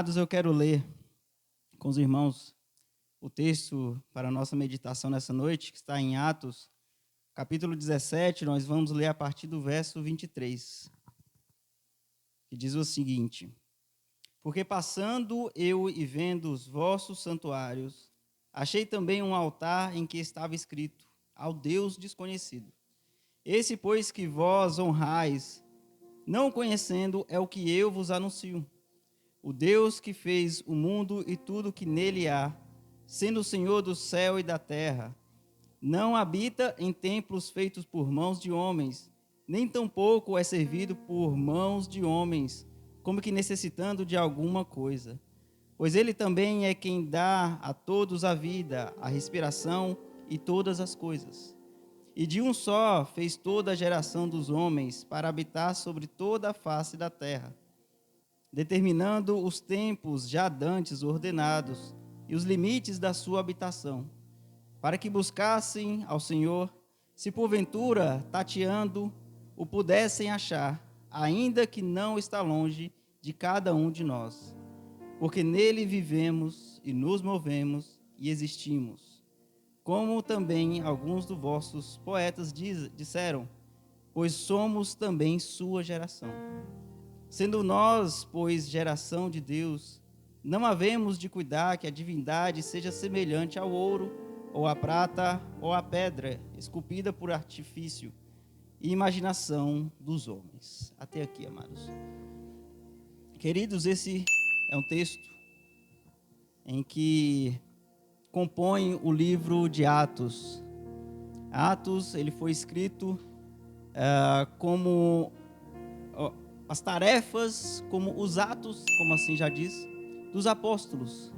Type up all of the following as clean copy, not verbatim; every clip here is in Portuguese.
Amados, eu quero ler com os irmãos o texto para a nossa meditação nessa noite, que está em Atos, capítulo 17, nós vamos ler a partir do verso 23, que diz o seguinte: Porque passando eu e vendo os vossos santuários, achei também um altar em que estava escrito, ao Deus desconhecido. Esse, pois, que vós honrais, não conhecendo, é o que eu vos anuncio. O Deus que fez o mundo e tudo que nele há, sendo o Senhor do céu e da terra, não habita em templos feitos por mãos de homens, nem tampouco é servido por mãos de homens, como que necessitando de alguma coisa. Pois ele também é quem dá a todos a vida, a respiração e todas as coisas. E de um só fez toda a geração dos homens para habitar sobre toda a face da terra, determinando os tempos já dantes ordenados e os limites da sua habitação, para que buscassem ao Senhor, se porventura, tateando, o pudessem achar, ainda que não está longe de cada um de nós, porque nele vivemos e nos movemos e existimos. Como também alguns dos vossos poetas disseram, pois somos também sua geração. Sendo nós, pois, geração de Deus, não havemos de cuidar que a divindade seja semelhante ao ouro, ou à prata, ou à pedra, esculpida por artifício e imaginação dos homens. Até aqui, amados. Queridos, esse é um texto em que compõe o livro de Atos. Atos, ele foi escrito como as tarefas, como os atos, como assim já diz, dos apóstolos.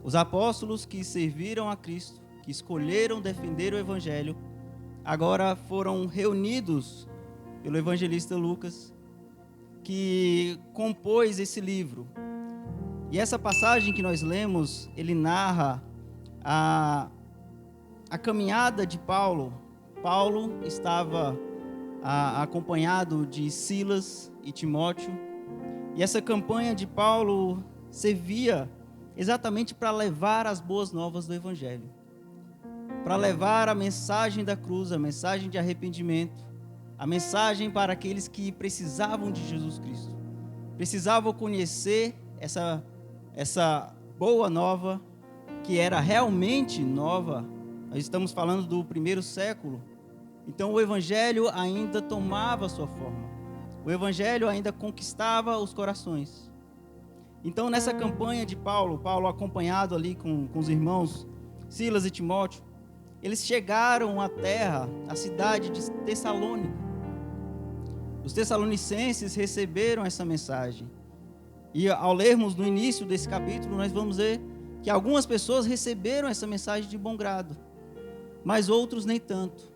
Os apóstolos que serviram a Cristo, que escolheram defender o Evangelho, agora foram reunidos pelo evangelista Lucas, que compôs esse livro. E essa passagem que nós lemos, ele narra a caminhada de Paulo. Paulo estava acompanhado de Silas e Timóteo, e essa campanha de Paulo servia exatamente para levar as boas novas do Evangelho, para levar a mensagem da cruz, a mensagem de arrependimento, a mensagem para aqueles que precisavam de Jesus Cristo, precisavam conhecer essa boa nova, que era realmente nova. Nós estamos falando do primeiro século. Então o Evangelho ainda tomava sua forma. O Evangelho ainda conquistava os corações. Então nessa campanha de Paulo acompanhado ali com os irmãos Silas e Timóteo, eles chegaram à terra, à cidade de Tessalônica. Os tessalonicenses receberam essa mensagem. E ao lermos no início desse capítulo, nós vamos ver que algumas pessoas receberam essa mensagem de bom grado, mas outros nem tanto.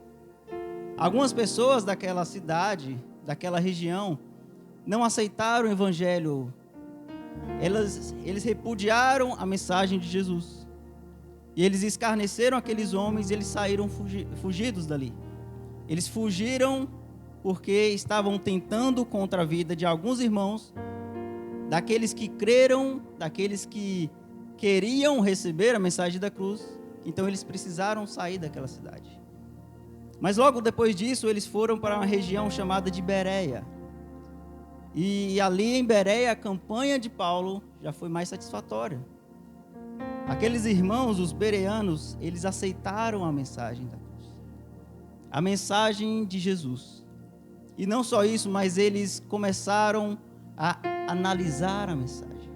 Algumas pessoas daquela cidade, daquela região, não aceitaram o Evangelho. Eles repudiaram a mensagem de Jesus. E eles escarneceram aqueles homens e eles saíram fugidos dali. Eles fugiram porque estavam tentando contra a vida de alguns irmãos, daqueles que creram, daqueles que queriam receber a mensagem da cruz. Então eles precisaram sair daquela cidade. Mas logo depois disso, eles foram para uma região chamada de Bereia. E ali em Bereia, a campanha de Paulo já foi mais satisfatória. Aqueles irmãos, os bereanos, eles aceitaram a mensagem da cruz, a mensagem de Jesus. E não só isso, mas eles começaram a analisar a mensagem.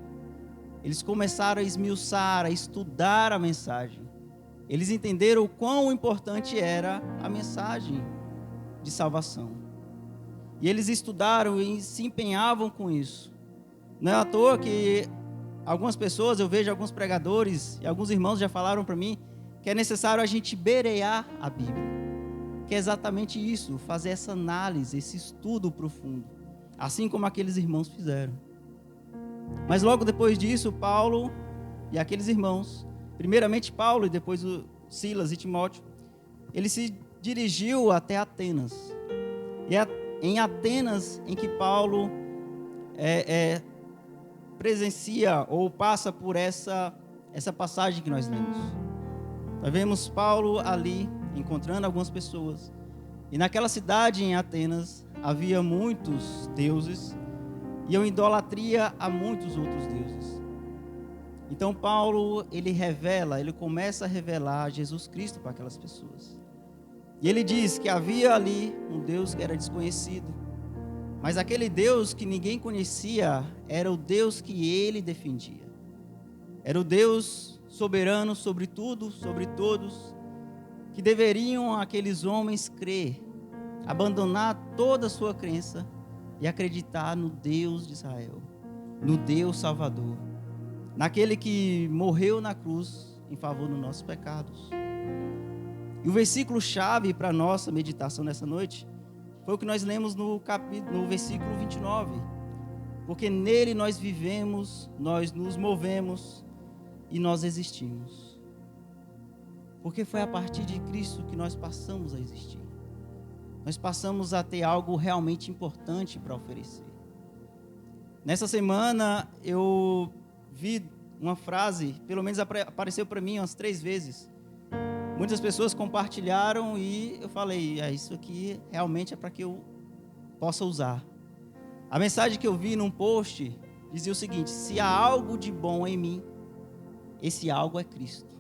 Eles começaram a esmiuçar, a estudar a mensagem. Eles entenderam o quão importante era a mensagem de salvação. E eles estudaram e se empenhavam com isso. Não é à toa que algumas pessoas, eu vejo alguns pregadores e alguns irmãos já falaram para mim que é necessário a gente berear a Bíblia. Que é exatamente isso, fazer essa análise, esse estudo profundo. Assim como aqueles irmãos fizeram. Mas logo depois disso, Paulo e aqueles irmãos, primeiramente Paulo e depois o Silas e Timóteo, ele se dirigiu até Atenas. E é em Atenas em que Paulo presencia ou passa por essa passagem que nós lemos. Nós vemos Paulo ali encontrando algumas pessoas. E naquela cidade, em Atenas, havia muitos deuses e uma idolatria a muitos outros deuses. Então Paulo, ele começa a revelar Jesus Cristo para aquelas pessoas. E ele diz que havia ali um Deus que era desconhecido, mas aquele Deus que ninguém conhecia era o Deus que ele defendia. Era o Deus soberano sobre tudo, sobre todos, que deveriam aqueles homens crer, abandonar toda a sua crença e acreditar no Deus de Israel, no Deus Salvador, naquele que morreu na cruz em favor dos nossos pecados. E o versículo-chave para a nossa meditação nessa noite foi o que nós lemos no versículo 29. Porque nele nós vivemos, nós nos movemos e nós existimos. Porque foi a partir de Cristo que nós passamos a existir. Nós passamos a ter algo realmente importante para oferecer. Nessa semana eu vi uma frase, pelo menos apareceu para mim umas 3 vezes. Muitas pessoas compartilharam e eu falei, isso aqui realmente é para que eu possa usar. A mensagem que eu vi num post dizia o seguinte: se há algo de bom em mim, esse algo é Cristo.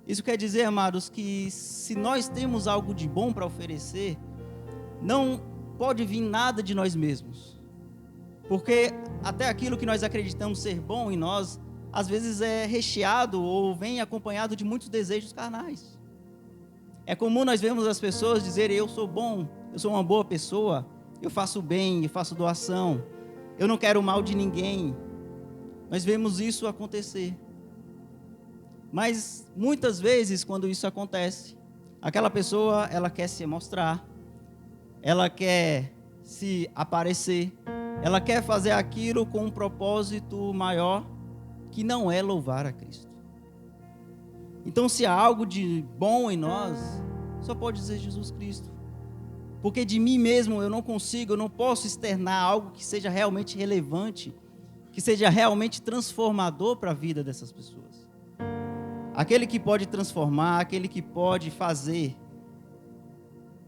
Isso quer dizer, amados, que se nós temos algo de bom para oferecer, não pode vir nada de nós mesmos. Porque até aquilo que nós acreditamos ser bom em nós, às vezes é recheado ou vem acompanhado de muitos desejos carnais. É comum nós vermos as pessoas dizerem: eu sou bom, eu sou uma boa pessoa, eu faço bem, eu faço doação, eu não quero o mal de ninguém. Nós vemos isso acontecer. Mas muitas vezes, quando isso acontece, aquela pessoa, ela quer se mostrar, ela quer se aparecer, ela quer fazer aquilo com um propósito maior, que não é louvar a Cristo. Então, se há algo de bom em nós, só pode ser Jesus Cristo. Porque de mim mesmo eu não posso externar algo que seja realmente relevante, que seja realmente transformador para a vida dessas pessoas. Aquele que pode transformar, aquele que pode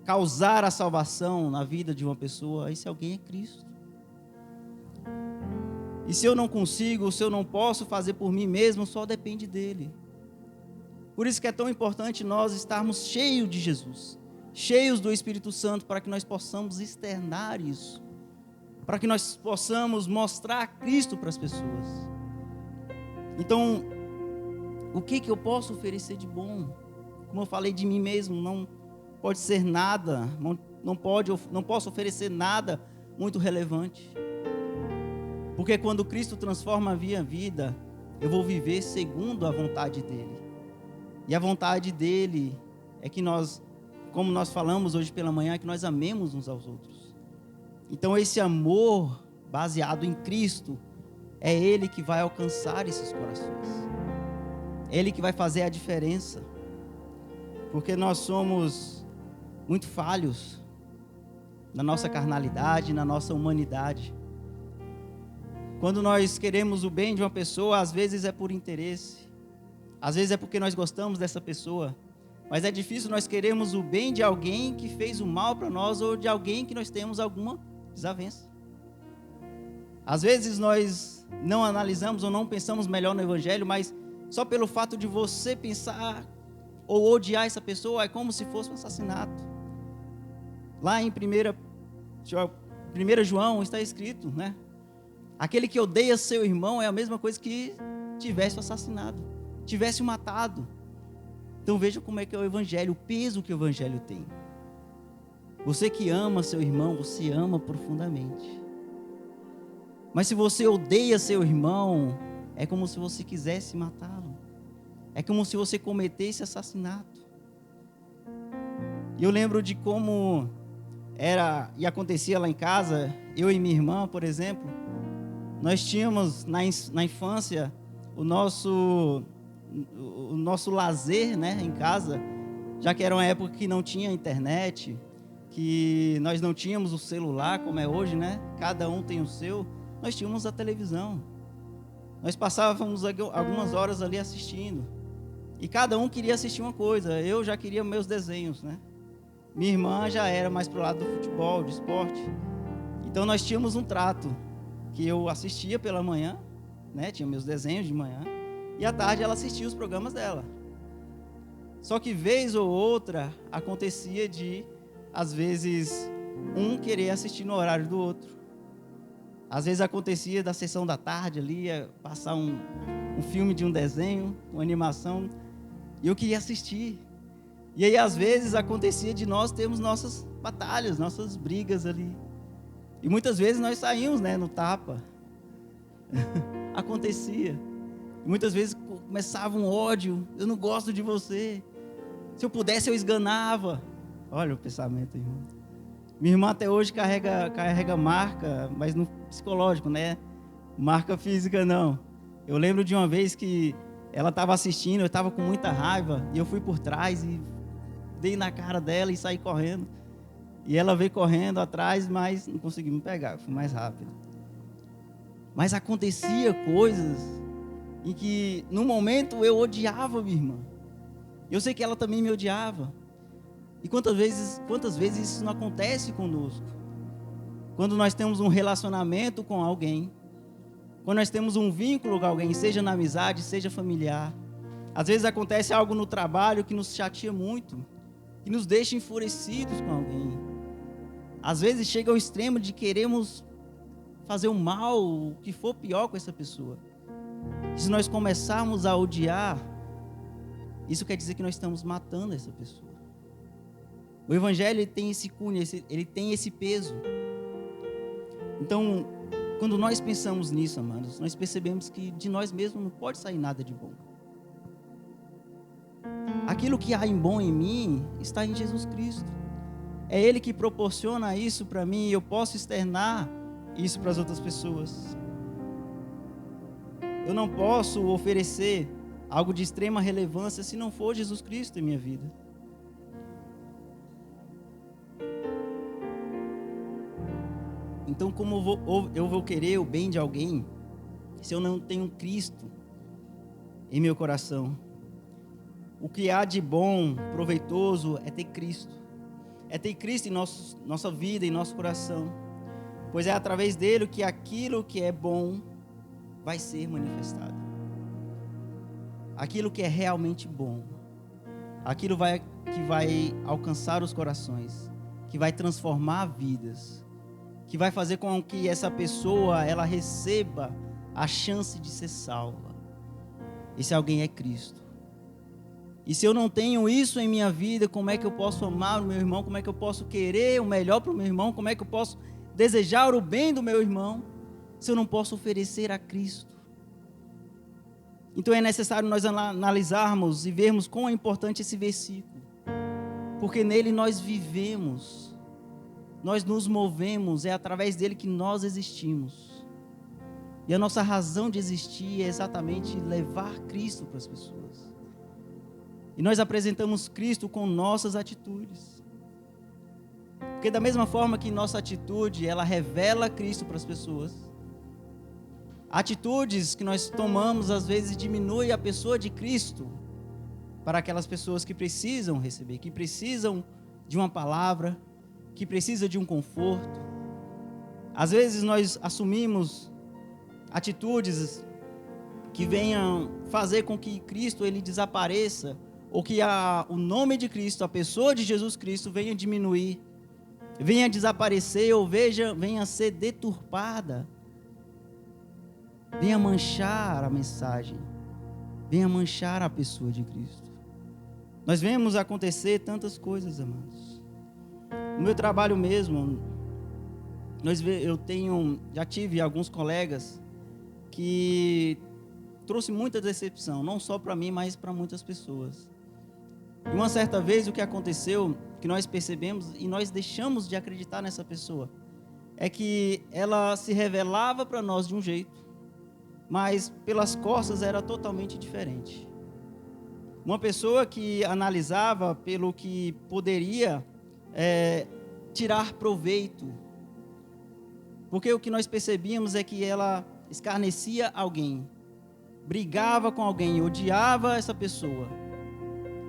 causar a salvação na vida de uma pessoa, esse alguém é Cristo. E se eu não consigo, se eu não posso fazer por mim mesmo, só depende dele. Por isso que é tão importante nós estarmos cheios de Jesus, cheios do Espírito Santo, para que nós possamos externar isso, para que nós possamos mostrar Cristo para as pessoas. Então, o que eu posso oferecer de bom? Como eu falei de mim mesmo, não pode ser nada, não posso oferecer nada muito relevante. Porque quando Cristo transforma a minha vida, eu vou viver segundo a vontade dele. E a vontade dele é que nós, como nós falamos hoje pela manhã, que nós amemos uns aos outros. Então esse amor baseado em Cristo, é ele que vai alcançar esses corações. É ele que vai fazer a diferença. Porque nós somos muito falhos na nossa carnalidade, na nossa humanidade. Quando nós queremos o bem de uma pessoa, às vezes é por interesse, às vezes é porque nós gostamos dessa pessoa, mas é difícil nós queremos o bem de alguém que fez o mal para nós ou de alguém que nós temos alguma desavença. Às vezes nós não analisamos ou não pensamos melhor no Evangelho, mas só pelo fato de você pensar ou odiar essa pessoa é como se fosse um assassinato. Lá em 1 João está escrito, né? Aquele que odeia seu irmão é a mesma coisa que tivesse assassinado, tivesse matado. Então veja como é que é o Evangelho, o peso que o Evangelho tem. Você que ama seu irmão, você ama profundamente. Mas se você odeia seu irmão, é como se você quisesse matá-lo. É como se você cometesse assassinato. E eu lembro de como era e acontecia lá em casa, eu e minha irmã, por exemplo. Nós tínhamos na infância o nosso lazer, né, em casa, já que era uma época que não tinha internet, que nós não tínhamos o celular como é hoje, né? Cada um tem o seu. nós tínhamos a televisão. Nós passávamos algumas horas ali assistindo. E cada um queria assistir uma coisa. Eu já queria meus desenhos, né? Minha irmã já era mais pro lado do futebol, de esporte. Então nós tínhamos um trato que eu assistia pela manhã, né? Tinha meus desenhos de manhã. E à tarde ela assistia os programas dela. Só que vez ou outra acontecia de, às vezes, um querer assistir no horário do outro. Às vezes acontecia da sessão da tarde ali, passar um filme de um desenho, uma animação, e eu queria assistir. E aí, às vezes, acontecia de nós termos nossas batalhas, nossas brigas ali. E muitas vezes nós saímos, né, no tapa. Acontecia. E muitas vezes começava um ódio. Eu não gosto de você. Se eu pudesse, eu esganava. Olha o pensamento, irmão. Minha irmã até hoje carrega marca, mas no psicológico, né? Marca física, não. Eu lembro de uma vez que ela estava assistindo, eu estava com muita raiva, e eu fui por trás e dei na cara dela e saí correndo. E ela veio correndo atrás, mas não conseguiu me pegar, fui mais rápido. Mas acontecia coisas em que, no momento, eu odiava minha irmã. Eu sei que ela também me odiava. E quantas vezes isso não acontece conosco? Quando nós temos um relacionamento com alguém, quando nós temos um vínculo com alguém, seja na amizade, seja familiar. Às vezes acontece algo no trabalho que nos chateia muito, que nos deixa enfurecidos com alguém. Às vezes chega ao extremo de queremos fazer o mal, o que for pior com essa pessoa. E se nós começarmos a odiar, isso quer dizer que nós estamos matando essa pessoa. O Evangelho ele tem esse cunho, ele tem esse peso. Então, quando nós pensamos nisso, amados, nós percebemos que de nós mesmos não pode sair nada de bom. Aquilo que há em bom em mim está em Jesus Cristo. É Ele que proporciona isso para mim e eu posso externar isso para as outras pessoas. Eu não posso oferecer algo de extrema relevância se não for Jesus Cristo em minha vida. Então, como eu vou querer o bem de alguém se eu não tenho Cristo em meu coração? O que há de bom, proveitoso, é ter Cristo. É ter Cristo em nossa vida, em nosso coração. Pois é através dele que aquilo que é bom vai ser manifestado. Aquilo que é realmente bom. Aquilo que vai alcançar os corações. Que vai transformar vidas. Que vai fazer com que essa pessoa ela receba a chance de ser salva. Esse alguém é Cristo. E se eu não tenho isso em minha vida, como é que eu posso amar o meu irmão? Como é que eu posso querer o melhor para o meu irmão? Como é que eu posso desejar o bem do meu irmão? Se eu não posso oferecer a Cristo. Então é necessário nós analisarmos e vermos quão é importante esse versículo. Porque nele nós vivemos. Nós nos movemos, é através dele que nós existimos. E a nossa razão de existir é exatamente levar Cristo para as pessoas. E nós apresentamos Cristo com nossas atitudes. Porque da mesma forma que nossa atitude, ela revela Cristo para as pessoas. Atitudes que nós tomamos, às vezes, diminui a pessoa de Cristo para aquelas pessoas que precisam receber, que precisam de uma palavra, que precisa de um conforto. Às vezes nós assumimos atitudes que venham fazer com que Cristo ele desapareça, ou que o nome de Cristo, a pessoa de Jesus Cristo venha diminuir, venha desaparecer, ou venha a ser deturpada, venha manchar a mensagem, venha manchar a pessoa de Cristo. Nós vemos acontecer tantas coisas, amados. No meu trabalho mesmo, já tive alguns colegas que trouxe muita decepção, não só para mim, mas para muitas pessoas. E uma certa vez o que aconteceu, que nós percebemos e nós deixamos de acreditar nessa pessoa, é que ela se revelava para nós de um jeito, mas pelas costas era totalmente diferente. Uma pessoa que analisava pelo que poderia tirar proveito, Porque o que nós percebíamos é que ela escarnecia alguém, brigava com alguém, odiava essa pessoa.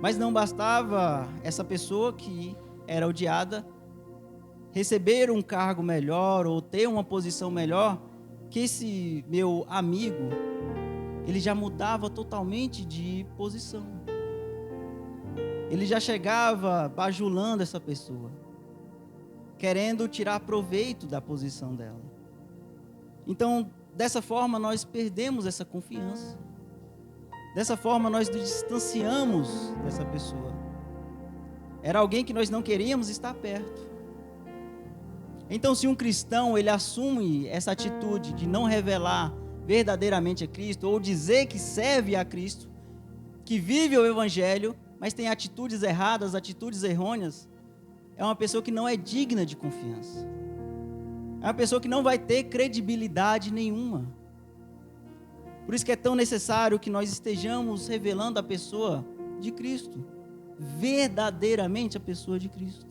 Mas não bastava essa pessoa que era odiada receber um cargo melhor ou ter uma posição melhor, que esse meu amigo, ele já mudava totalmente de posição. Ele já chegava bajulando essa pessoa, querendo tirar proveito da posição dela. Então, dessa forma, nós perdemos essa confiança. Dessa forma, nós nos distanciamos dessa pessoa. Era alguém que nós não queríamos estar perto. Então, se um cristão ele assume essa atitude de não revelar verdadeiramente a Cristo, ou dizer que serve a Cristo, que vive o Evangelho, mas tem atitudes erradas, atitudes errôneas, é uma pessoa que não é digna de confiança. É uma pessoa que não vai ter credibilidade nenhuma. Por isso que é tão necessário que nós estejamos revelando a pessoa de Cristo, verdadeiramente a pessoa de Cristo.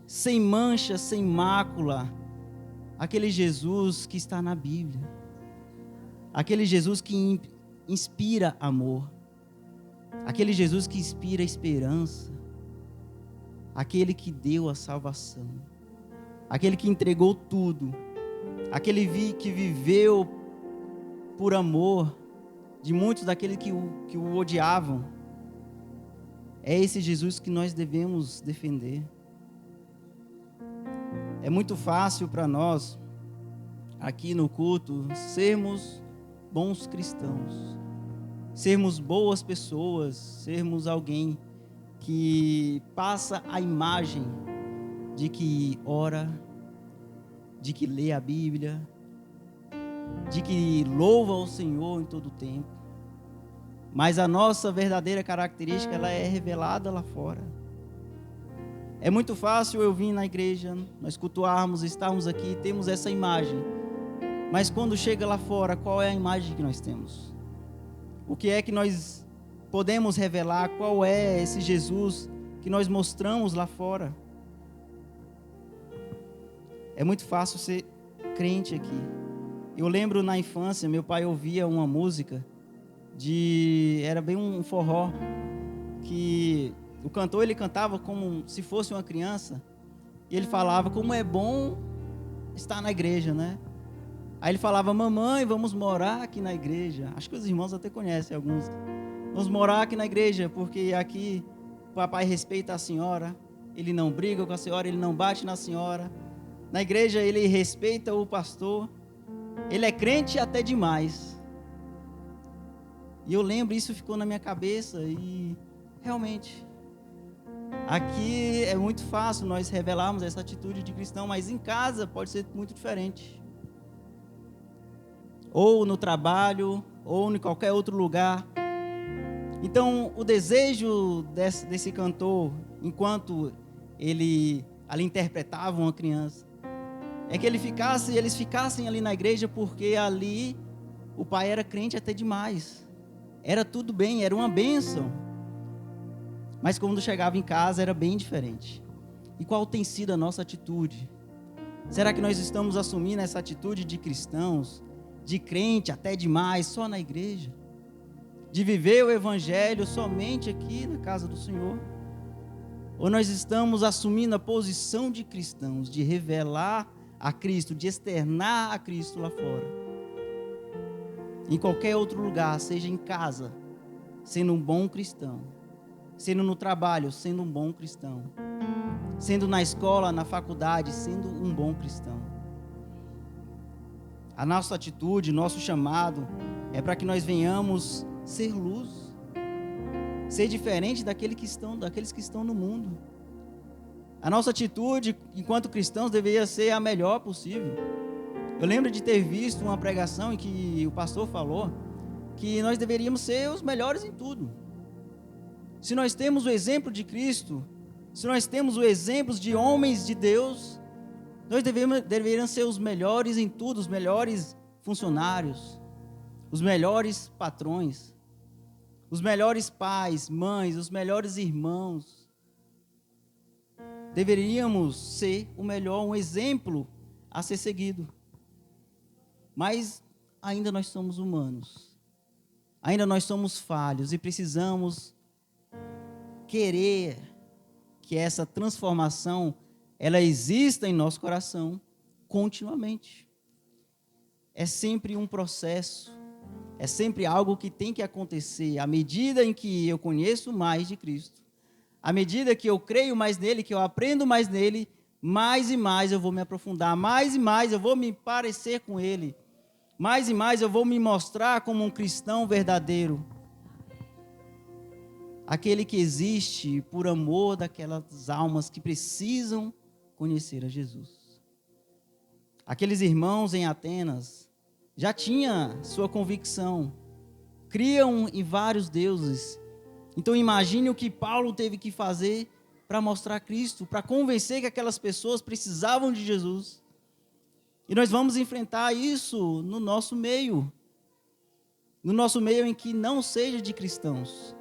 Sem mancha, sem mácula, aquele Jesus que está na Bíblia, aquele Jesus que inspira amor, aquele Jesus que inspira esperança, aquele que deu a salvação, aquele que entregou tudo, aquele que viveu por amor de muitos daqueles que o odiavam. É esse Jesus que nós devemos defender. É muito fácil para nós, aqui no culto, sermos bons cristãos, sermos boas pessoas, sermos alguém que passa a imagem de que ora, de que lê a Bíblia, de que louva o Senhor em todo o tempo. Mas a nossa verdadeira característica, ela é revelada lá fora. É muito fácil eu vir na igreja, nós cultuarmos, estarmos aqui, temos essa imagem. Mas quando chega lá fora, qual é a imagem que nós temos? O que é que nós podemos revelar? Qual é esse Jesus que nós mostramos lá fora? É muito fácil ser crente aqui. Eu lembro na infância, meu pai ouvia uma música era bem um forró, que o cantor ele cantava como se fosse uma criança, e ele falava como é bom estar na igreja, né? Aí ele falava: mamãe, vamos morar aqui na igreja. Acho que os irmãos até conhecem alguns. Vamos morar aqui na igreja, porque aqui o papai respeita a senhora, ele não briga com a senhora, ele não bate na senhora. Na igreja ele respeita o pastor, ele é crente até demais. E eu lembro, isso ficou na minha cabeça, e realmente, aqui é muito fácil nós revelarmos essa atitude de cristão, mas em casa pode ser muito diferente. Ou no trabalho, ou em qualquer outro lugar. Então, o desejo desse cantor, enquanto ele ali interpretava uma criança, é que eles ficassem ali na igreja, porque ali o pai era crente até demais. Era tudo bem, era uma bênção. Mas quando chegava em casa era bem diferente. E qual tem sido a nossa atitude? Será que nós estamos assumindo essa atitude de cristãos, de crente até demais, só na igreja? De viver o evangelho somente aqui na casa do Senhor? Ou nós estamos assumindo a posição de cristãos, de revelar a Cristo, de externar a Cristo lá fora? Em qualquer outro lugar, seja em casa, sendo um bom cristão, sendo no trabalho, sendo um bom cristão, sendo na escola, na faculdade, sendo um bom cristão. A nossa atitude, nosso chamado é para que nós venhamos ser luz, ser diferente daqueles que estão no mundo. A nossa atitude enquanto cristãos deveria ser a melhor possível. Eu lembro de ter visto uma pregação em que o pastor falou que nós deveríamos ser os melhores em tudo. Se nós temos o exemplo de Cristo, se nós temos o exemplo de homens de Deus, nós deveríamos ser os melhores em tudo, os melhores funcionários, os melhores patrões, os melhores pais, mães, os melhores irmãos. Deveríamos ser o melhor, um exemplo a ser seguido. mas ainda nós somos humanos. Ainda nós somos falhos e precisamos querer que essa transformação ela exista em nosso coração continuamente. É sempre um processo, é sempre algo que tem que acontecer à medida em que eu conheço mais de Cristo. À medida que eu creio mais nele, que eu aprendo mais nele, mais e mais eu vou me aprofundar, mais e mais eu vou me parecer com ele, mais e mais eu vou me mostrar como um cristão verdadeiro. Aquele que existe por amor daquelas almas que precisam conhecer a Jesus. Aqueles irmãos em Atenas já tinham sua convicção, criam em vários deuses. Então imagine o que Paulo teve que fazer para mostrar Cristo, para convencer que aquelas pessoas precisavam de Jesus. E nós vamos enfrentar isso no nosso meio em que não seja de cristãos.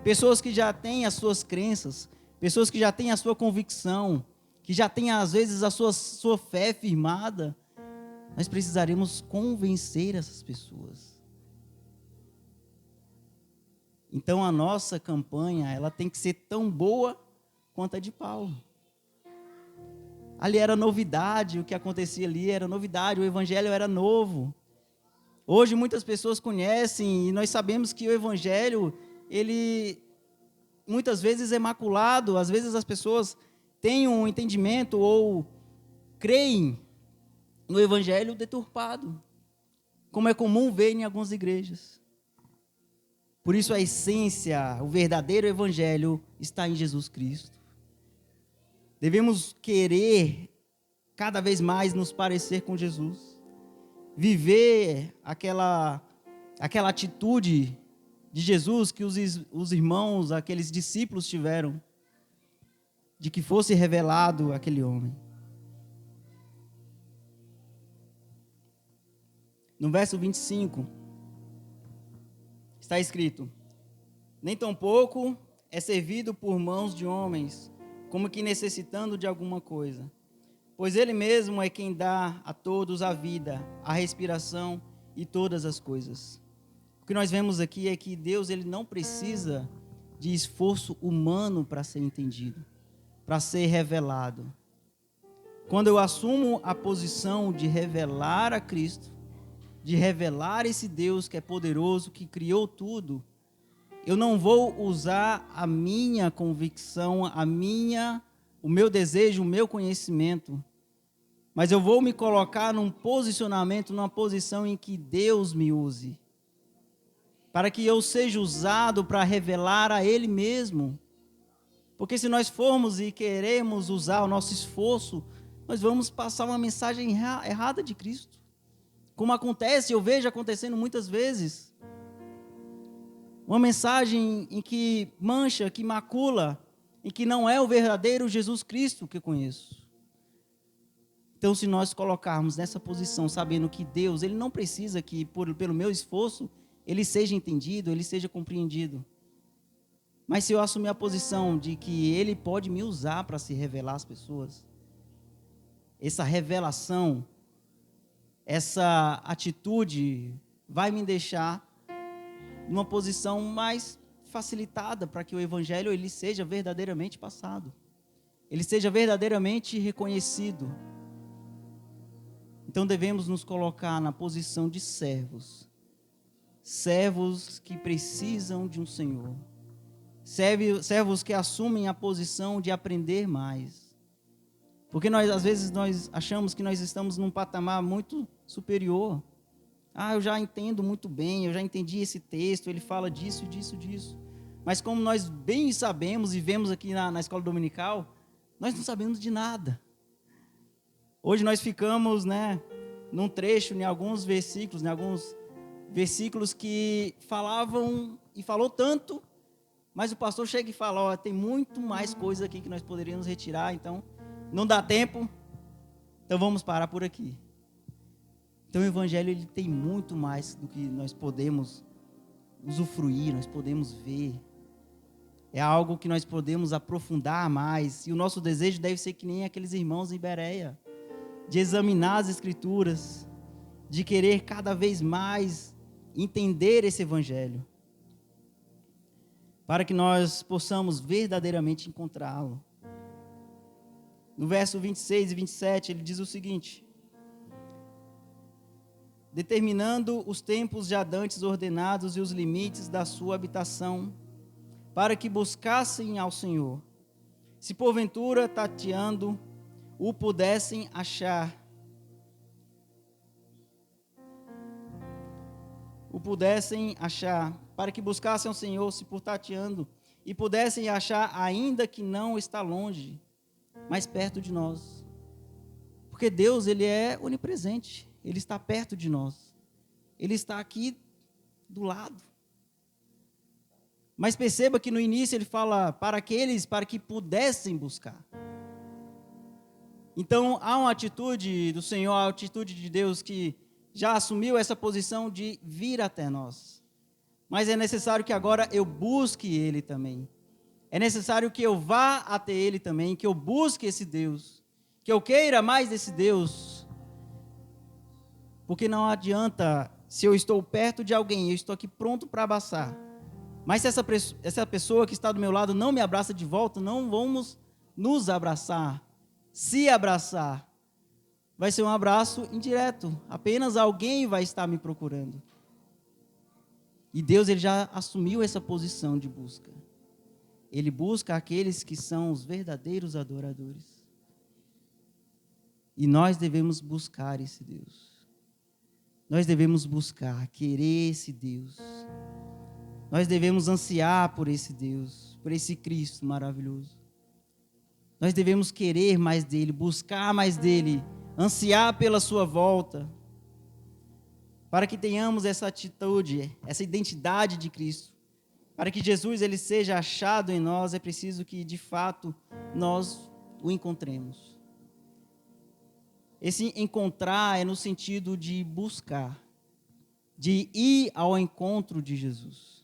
Pessoas que já têm as suas crenças, pessoas que já têm a sua convicção, que já têm às vezes a sua fé firmada. Nós precisaremos convencer essas pessoas. Então a nossa campanha, ela tem que ser tão boa quanto a de Paulo. Ali era novidade, o que acontecia ali era novidade, o evangelho era novo. Hoje muitas pessoas conhecem e nós sabemos que o evangelho, ele muitas vezes é maculado, às vezes as pessoas têm um entendimento ou creem no evangelho deturpado, como é comum ver em algumas igrejas. Por isso a essência, o verdadeiro evangelho está em Jesus Cristo. Devemos querer cada vez mais nos parecer com Jesus, viver aquela atitude de Jesus que os irmãos, aqueles discípulos tiveram, de que fosse revelado aquele homem. No verso 25, está escrito: nem tampouco é servido por mãos de homens, como que necessitando de alguma coisa, pois ele mesmo é quem dá a todos a vida, a respiração e todas as coisas. O que nós vemos aqui é que Deus ele não precisa de esforço humano para ser entendido, para ser revelado. Quando eu assumo a posição de revelar a Cristo, de revelar esse Deus que é poderoso, que criou tudo, eu não vou usar a minha convicção, o meu desejo, o meu conhecimento, mas eu vou me colocar num posicionamento, numa posição em que Deus me use, para que eu seja usado para revelar a Ele mesmo. Porque se nós formos e queremos usar o nosso esforço, nós vamos passar uma mensagem errada de Cristo. Como acontece, eu vejo acontecendo muitas vezes. Uma mensagem em que mancha, que macula, em que não é o verdadeiro Jesus Cristo que eu conheço. Então, se nós colocarmos nessa posição, sabendo que Deus, Ele não precisa que, pelo meu esforço, Ele seja entendido, Ele seja compreendido. Mas se eu assumir a posição de que Ele pode me usar para se revelar às pessoas, essa revelação, essa atitude vai me deixar numa posição mais facilitada para que o evangelho ele seja verdadeiramente passado, ele seja verdadeiramente reconhecido. Então devemos nos colocar na posição de servos que precisam de um Senhor, servos que assumem a posição de aprender mais. Porque às vezes nós achamos que nós estamos num patamar muito superior. Eu já entendo muito bem, eu já entendi esse texto, ele fala disso, disso, disso. Mas como nós bem sabemos e vemos aqui na escola dominical, nós não sabemos de nada. Hoje nós ficamos, num trecho, em alguns versículos que falavam e falou tanto, mas o pastor chega e fala, tem muito mais coisa aqui que nós poderíamos retirar, então não dá tempo, então vamos parar por aqui. Então o evangelho ele tem muito mais do que nós podemos usufruir, nós podemos ver. É algo que nós podemos aprofundar mais. E o nosso desejo deve ser que nem aqueles irmãos em Bereia, de examinar as escrituras, de querer cada vez mais entender esse evangelho, para que nós possamos verdadeiramente encontrá-lo. No verso 26 e 27, ele diz o seguinte: determinando os tempos já dantes ordenados e os limites da sua habitação, para que buscassem ao Senhor, se porventura tateando o pudessem achar. Para que buscassem ao Senhor, se por tateando, e pudessem achar, ainda que não está longe, mas perto de nós. Porque Deus, Ele é onipresente, Ele está perto de nós, Ele está aqui do lado. Mas perceba que no início ele fala para que pudessem buscar. Então há uma atitude do Senhor, a atitude de Deus que já assumiu essa posição de vir até nós. Mas é necessário que agora eu busque Ele também. É necessário que eu vá até Ele também, que eu busque esse Deus, que eu queira mais desse Deus. Porque não adianta, se eu estou perto de alguém, eu estou aqui pronto para abraçar. Mas se essa pessoa que está do meu lado não me abraça de volta, não vamos nos abraçar. Se abraçar, vai ser um abraço indireto. Apenas alguém vai estar me procurando. E Deus, Ele já assumiu essa posição de busca. Ele busca aqueles que são os verdadeiros adoradores. E nós devemos buscar esse Deus. Nós devemos buscar, querer esse Deus. Nós devemos ansiar por esse Deus, por esse Cristo maravilhoso. Nós devemos querer mais dele, buscar mais dele, ansiar pela sua volta, para que tenhamos essa atitude, essa identidade de Cristo. Para que Jesus ele seja achado em nós, é preciso que, de fato, nós o encontremos. Esse encontrar é no sentido de buscar, de ir ao encontro de Jesus.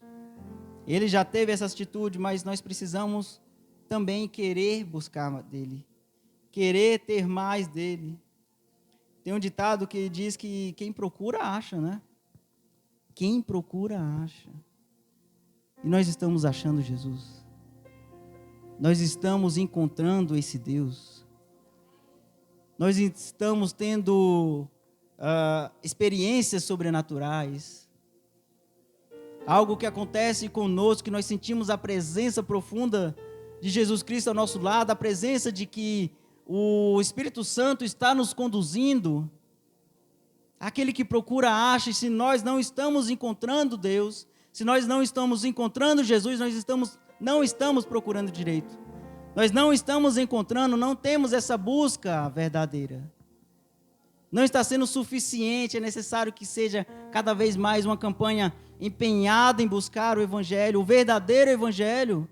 Ele já teve essa atitude, mas nós precisamos também querer buscar dele, querer ter mais dele. Tem um ditado que diz que quem procura acha, né? Quem procura acha. E nós estamos achando Jesus. Nós estamos encontrando esse Deus. Nós estamos tendo experiências sobrenaturais. Algo que acontece conosco, que nós sentimos a presença profunda de Jesus Cristo ao nosso lado, a presença de que o Espírito Santo está nos conduzindo. Aquele que procura acha, e se nós não estamos encontrando Deus, se nós não estamos encontrando Jesus, não estamos procurando direito. Nós não estamos encontrando, não temos essa busca verdadeira. Não está sendo suficiente, é necessário que seja cada vez mais uma campanha empenhada em buscar o Evangelho, o verdadeiro Evangelho,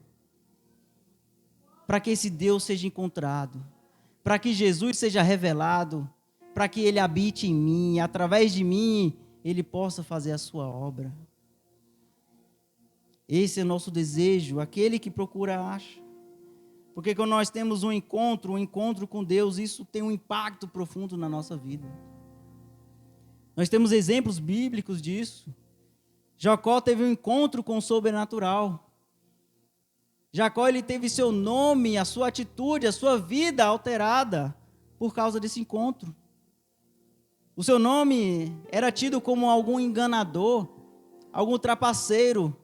para que esse Deus seja encontrado, para que Jesus seja revelado, para que Ele habite em mim, através de mim, Ele possa fazer a sua obra. Esse é o nosso desejo, aquele que procura acha. Porque quando nós temos um encontro com Deus, isso tem um impacto profundo na nossa vida. Nós temos exemplos bíblicos disso. Jacó teve um encontro com o sobrenatural. Jacó, ele teve seu nome, a sua atitude, a sua vida alterada por causa desse encontro. O seu nome era tido como algum enganador, algum trapaceiro.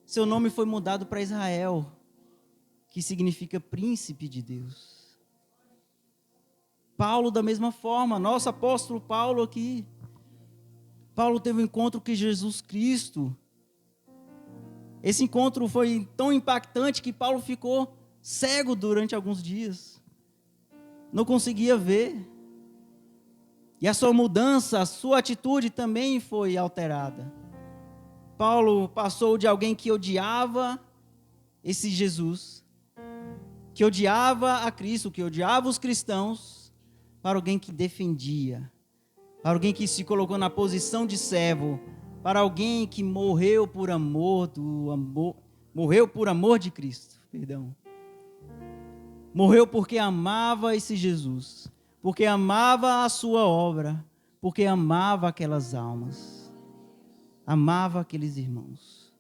Seu nome foi mudado para Israel, que significa príncipe de Deus. Paulo, da mesma forma, nosso apóstolo Paulo aqui. Paulo teve um encontro com Jesus Cristo. Esse encontro foi tão impactante que Paulo ficou cego durante alguns dias. Não conseguia ver. E a sua mudança, a sua atitude também foi alterada. Paulo passou de alguém que odiava esse Jesus, que odiava a Cristo, que odiava os cristãos, para alguém que defendia, para alguém que se colocou na posição de servo, para alguém que morreu por amor de Cristo, Morreu porque amava esse Jesus, porque amava a sua obra, porque amava aquelas almas, amava aqueles irmãos.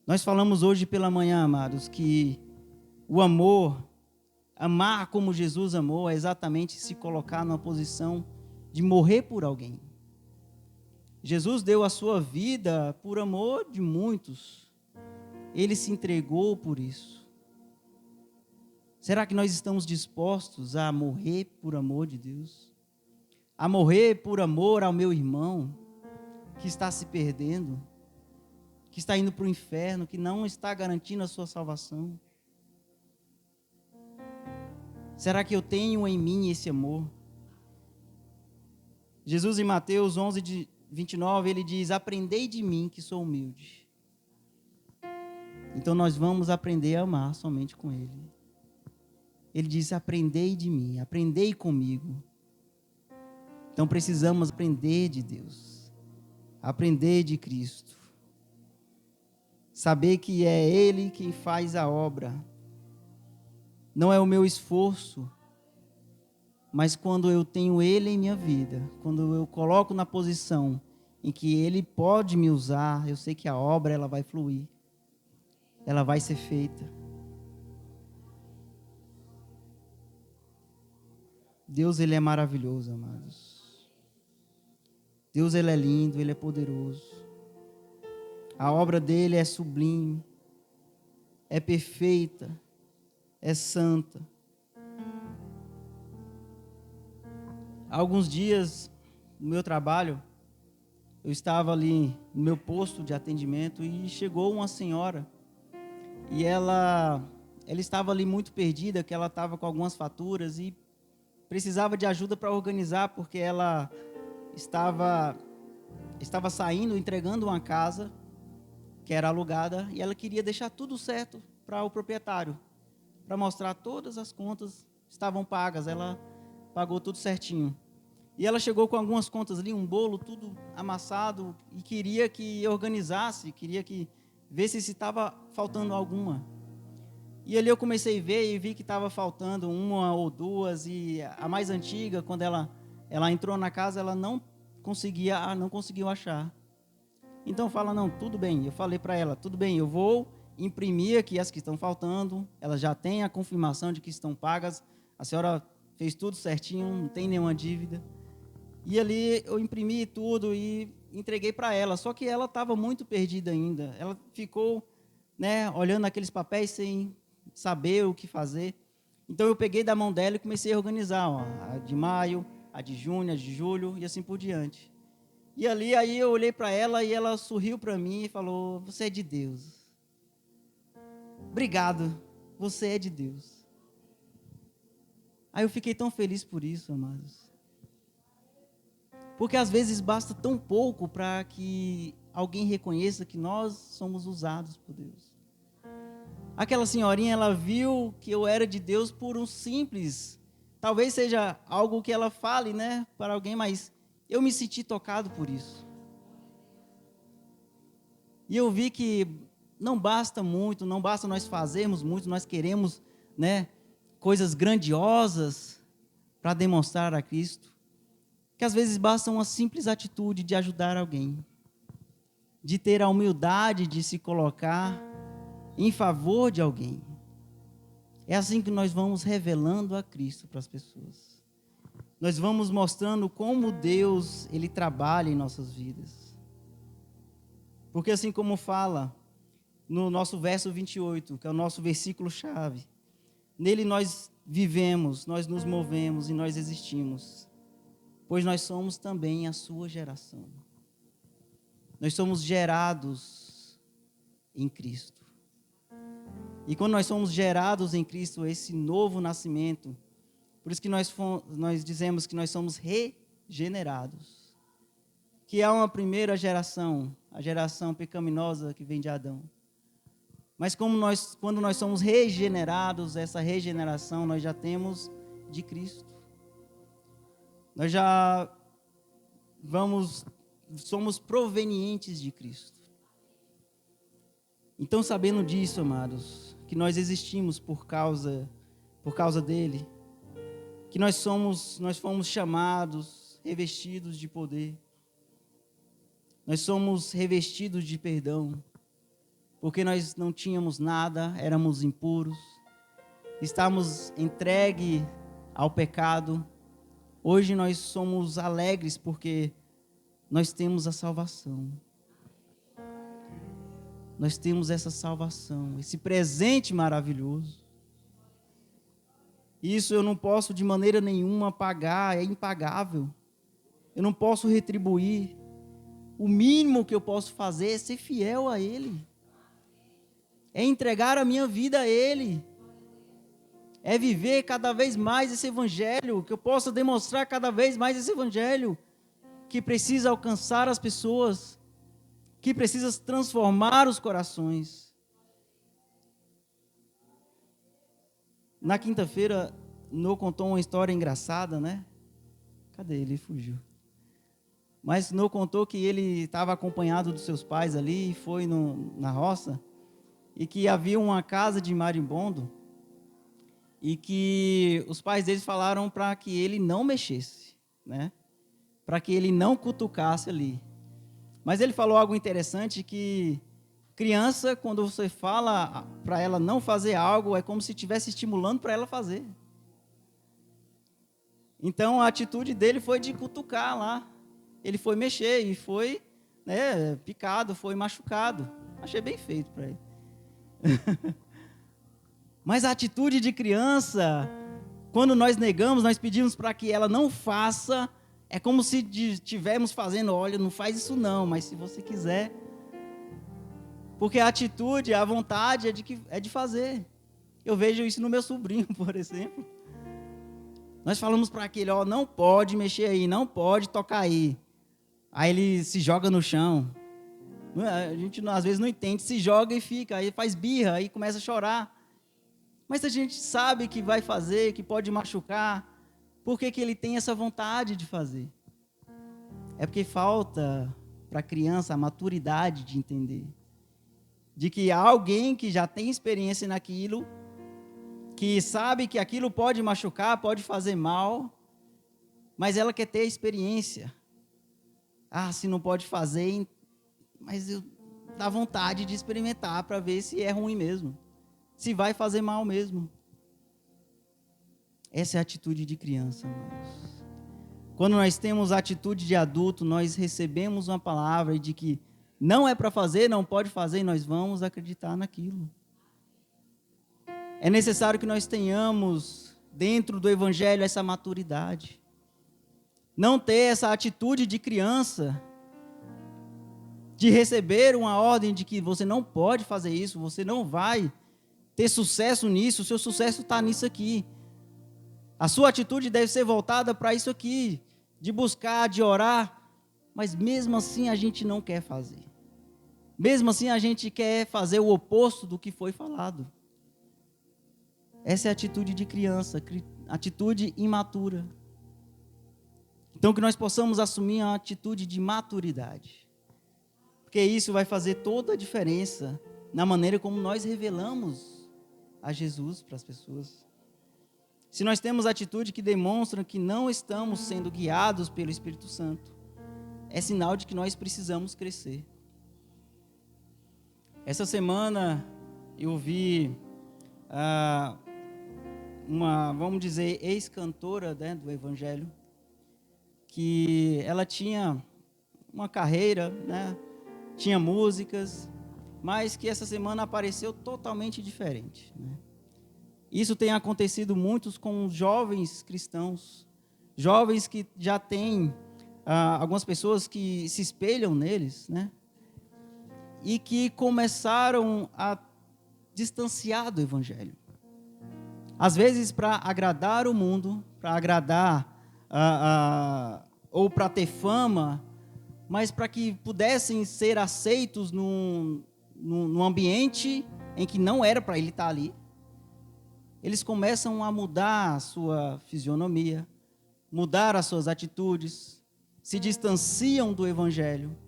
Nós falamos hoje pela manhã, amados, que o amor, amar como Jesus amou, é exatamente se colocar numa posição de morrer por alguém. Jesus deu a sua vida por amor de muitos. Ele se entregou por isso. Será que nós estamos dispostos a morrer por amor de Deus? A morrer por amor ao meu irmão que está se perdendo, que está indo para o inferno, que não está garantindo a sua salvação? Será que eu tenho em mim esse amor? Jesus, em Mateus 11:29, ele diz: aprendei de mim que sou humilde. Então nós vamos aprender a amar somente com ele. Ele diz: aprendei de mim, aprendei comigo. Então precisamos aprender de Deus, aprender de Cristo, saber que é Ele quem faz a obra. Não é o meu esforço, mas quando eu tenho Ele em minha vida, quando eu coloco na posição em que Ele pode me usar, eu sei que a obra ela vai fluir, ela vai ser feita. Deus, Ele é maravilhoso, amados. Deus, Ele é lindo, Ele é poderoso. A obra dEle é sublime, é perfeita, é santa. Há alguns dias, no meu trabalho, eu estava ali no meu posto de atendimento e chegou uma senhora. E ela estava ali muito perdida, que ela estava com algumas faturas e precisava de ajuda para organizar, porque ela estava saindo, entregando uma casa que era alugada, e ela queria deixar tudo certo para o proprietário, para mostrar todas as contas estavam pagas, ela pagou tudo certinho. E ela chegou com algumas contas ali, um bolo, tudo amassado, e queria que organizasse, queria que visse se estava faltando alguma. E ali eu comecei a ver e vi que estava faltando uma ou duas, e a mais antiga, quando ela entrou na casa, ela não conseguiu achar. Então fala, não, tudo bem. Eu falei para ela, tudo bem, eu vou imprimir aqui as que estão faltando, ela já tem a confirmação de que estão pagas, a senhora fez tudo certinho, não tem nenhuma dívida. E ali eu imprimi tudo e entreguei para ela, só que ela estava muito perdida ainda. Ela ficou, olhando aqueles papéis sem saber o que fazer. Então eu peguei da mão dela e comecei a organizar, a de maio, a de junho, a de julho e assim por diante. E ali, aí eu olhei para ela e ela sorriu para mim e falou: você é de Deus. Obrigado, você é de Deus. Aí eu fiquei tão feliz por isso, amados. Porque às vezes basta tão pouco para que alguém reconheça que nós somos usados por Deus. Aquela senhorinha, ela viu que eu era de Deus por um simples, talvez seja algo que ela fale, para alguém, mas eu me senti tocado por isso. E eu vi que não basta muito, não basta nós fazermos muito, nós queremos, coisas grandiosas para demonstrar a Cristo. Que às vezes basta uma simples atitude de ajudar alguém, de ter a humildade de se colocar em favor de alguém. É assim que nós vamos revelando a Cristo para as pessoas. Nós vamos mostrando como Deus, Ele trabalha em nossas vidas. Porque assim como fala no nosso verso 28, que é o nosso versículo-chave, nele nós vivemos, nós nos movemos e nós existimos, pois nós somos também a sua geração. Nós somos gerados em Cristo. E quando nós somos gerados em Cristo, esse novo nascimento, por isso que nós dizemos que nós somos regenerados. Que há uma primeira geração, a geração pecaminosa que vem de Adão. Mas quando nós somos regenerados, essa regeneração nós já temos de Cristo. Nós já somos provenientes de Cristo. Então, sabendo disso, amados, que nós existimos por causa dele, que nós fomos chamados, revestidos de poder. Nós somos revestidos de perdão, porque nós não tínhamos nada, éramos impuros, estávamos entregues ao pecado. Hoje nós somos alegres porque nós temos a salvação. Nós temos essa salvação, esse presente maravilhoso. Isso eu não posso de maneira nenhuma pagar, é impagável. Eu não posso retribuir. O mínimo que eu posso fazer é ser fiel a Ele. É entregar a minha vida a Ele. É viver cada vez mais esse evangelho, que eu possa demonstrar cada vez mais esse evangelho, que precisa alcançar as pessoas, que precisa transformar os corações. Na quinta-feira, Nô contou uma história engraçada, né? Cadê ele? Fugiu. Mas Nô contou que ele estava acompanhado dos seus pais ali, e foi na roça, e que havia uma casa de marimbondo, e que os pais deles falaram para que ele não mexesse, né? Para que ele não cutucasse ali. Mas ele falou algo interessante, que criança, quando você fala para ela não fazer algo, é como se estivesse estimulando para ela fazer. Então a atitude dele foi de cutucar lá. Ele foi mexer e foi, né, picado, foi machucado. Achei bem feito para ele. Mas a atitude de criança, quando nós negamos, nós pedimos para que ela não faça, é como se estivéssemos fazendo, olha, não faz isso não, mas se você quiser. Porque a atitude, a vontade é de fazer. Eu vejo isso no meu sobrinho, por exemplo. Nós falamos para aquele, ó, não pode mexer aí, não pode tocar aí. Aí ele se joga no chão. A gente às vezes não entende, se joga e fica, aí faz birra, aí começa a chorar. Mas a gente sabe que vai fazer, que pode machucar, por que ele tem essa vontade de fazer? É porque falta para a criança a maturidade de entender. De que há alguém que já tem experiência naquilo, que sabe que aquilo pode machucar, pode fazer mal, mas ela quer ter a experiência. Ah, se não pode fazer, mas dá vontade de experimentar para ver se é ruim mesmo, se vai fazer mal mesmo. Essa é a atitude de criança, irmãos. Quando nós temos a atitude de adulto, nós recebemos uma palavra de que não é para fazer, não pode fazer, e nós vamos acreditar naquilo. É necessário que nós tenhamos dentro do evangelho essa maturidade. Não ter essa atitude de criança, de receber uma ordem de que você não pode fazer isso, você não vai ter sucesso nisso, o seu sucesso está nisso aqui. A sua atitude deve ser voltada para isso aqui, de buscar, de orar, mas mesmo assim a gente não quer fazer. Mesmo assim a gente quer fazer o oposto do que foi falado. Essa é a atitude de criança, atitude imatura. Então que nós possamos assumir uma atitude de maturidade. Porque isso vai fazer toda a diferença na maneira como nós revelamos a Jesus para as pessoas. Se nós temos atitude que demonstra que não estamos sendo guiados pelo Espírito Santo, é sinal de que nós precisamos crescer. Essa semana eu vi uma, vamos dizer, ex-cantora, né, do Evangelho, que ela tinha uma carreira, né, tinha músicas, mas que essa semana apareceu totalmente diferente, né? Isso tem acontecido muito com jovens cristãos, jovens que já têm algumas pessoas que se espelham neles, né? E que começaram a distanciar do Evangelho. Às vezes para agradar o mundo, para agradar ou para ter fama, mas para que pudessem ser aceitos num ambiente em que não era para ele estar ali. Eles começam a mudar a sua fisionomia, mudar as suas atitudes, se distanciam do Evangelho.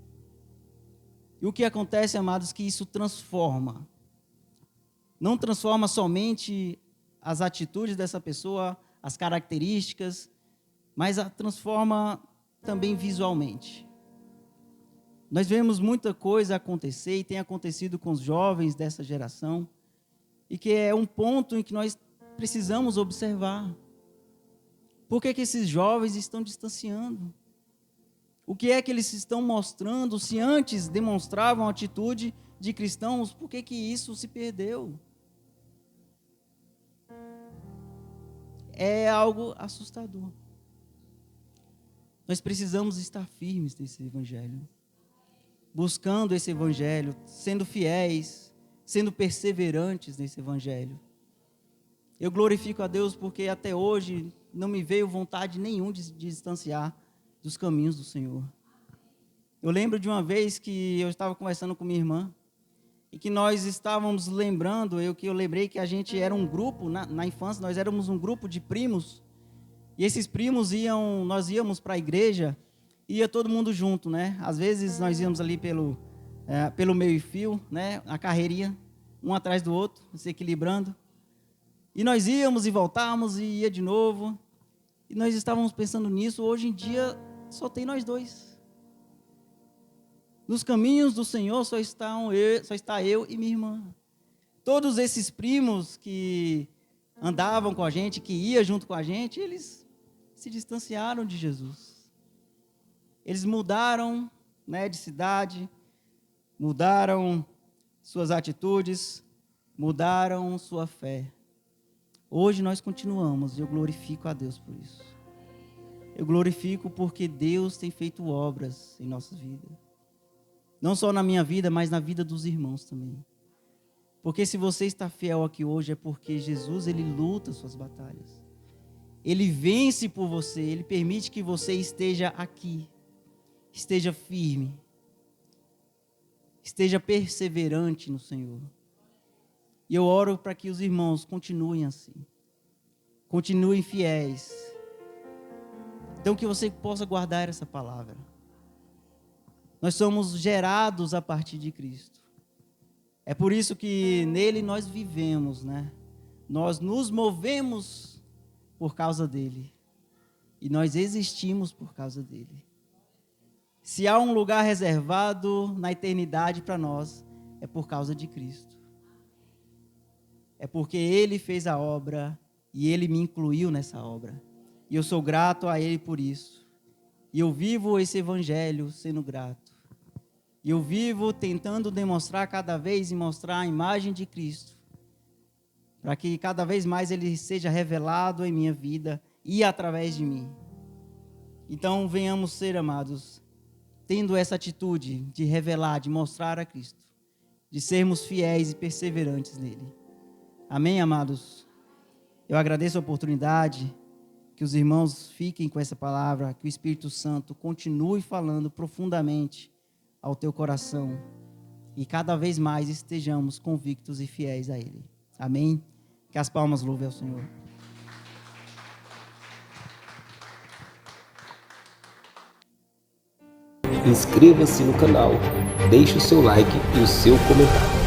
E o que acontece, amados, que isso transforma. Não transforma somente as atitudes dessa pessoa, as características, mas transforma também visualmente. Nós vemos muita coisa acontecer e tem acontecido com os jovens dessa geração, e que é um ponto em que nós precisamos observar. Por que esses jovens estão distanciando? O que é que eles estão mostrando? Se antes demonstravam atitude de cristãos, por que isso se perdeu? É algo assustador. Nós precisamos estar firmes nesse evangelho, buscando esse evangelho, sendo fiéis, sendo perseverantes nesse evangelho. Eu glorifico a Deus porque até hoje não me veio vontade nenhuma de distanciar dos caminhos do Senhor. Eu lembro de uma vez que eu estava conversando com minha irmã e que nós estávamos lembrando, eu lembrei que a gente era um grupo, na infância, nós éramos um grupo de primos, e esses primos nós íamos para a igreja, ia todo mundo junto, né? Às vezes nós íamos ali pelo meio-fio, né? A carreirinha, um atrás do outro, se equilibrando. E nós íamos e voltávamos e ia de novo. E nós estávamos pensando nisso. Hoje em dia só tem nós dois. Nos caminhos do Senhor só está eu e minha irmã. Todos esses primos que andavam com a gente, que iam junto com a gente, eles se distanciaram de Jesus. Eles mudaram, né, de cidade, mudaram suas atitudes, mudaram sua fé. Hoje nós continuamos e eu glorifico a Deus por isso. Eu glorifico porque Deus tem feito obras em nossa vida. Não só na minha vida, mas na vida dos irmãos também. Porque se você está fiel aqui hoje é porque Jesus, ele luta suas batalhas. Ele vence por você, ele permite que você esteja aqui, esteja firme, esteja perseverante no Senhor. E eu oro para que os irmãos continuem assim, continuem fiéis. Então que você possa guardar essa palavra. Nós somos gerados a partir de Cristo. É por isso que nele nós vivemos, né? Nós nos movemos por causa dele. E nós existimos por causa dele. Se há um lugar reservado na eternidade para nós, é por causa de Cristo. É porque ele fez a obra e ele me incluiu nessa obra. E eu sou grato a ele por isso. E eu vivo esse evangelho sendo grato. E eu vivo tentando demonstrar cada vez e mostrar a imagem de Cristo, para que cada vez mais ele seja revelado em minha vida e através de mim. Então venhamos ser, amados, tendo essa atitude de revelar, de mostrar a Cristo, de sermos fiéis e perseverantes nele. Amém, amados? Eu agradeço a oportunidade, que os irmãos fiquem com essa palavra, que o Espírito Santo continue falando profundamente ao teu coração e cada vez mais estejamos convictos e fiéis a Ele. Amém? Que as palmas louvem ao Senhor. Inscreva-se no canal, deixe o seu like e o seu comentário.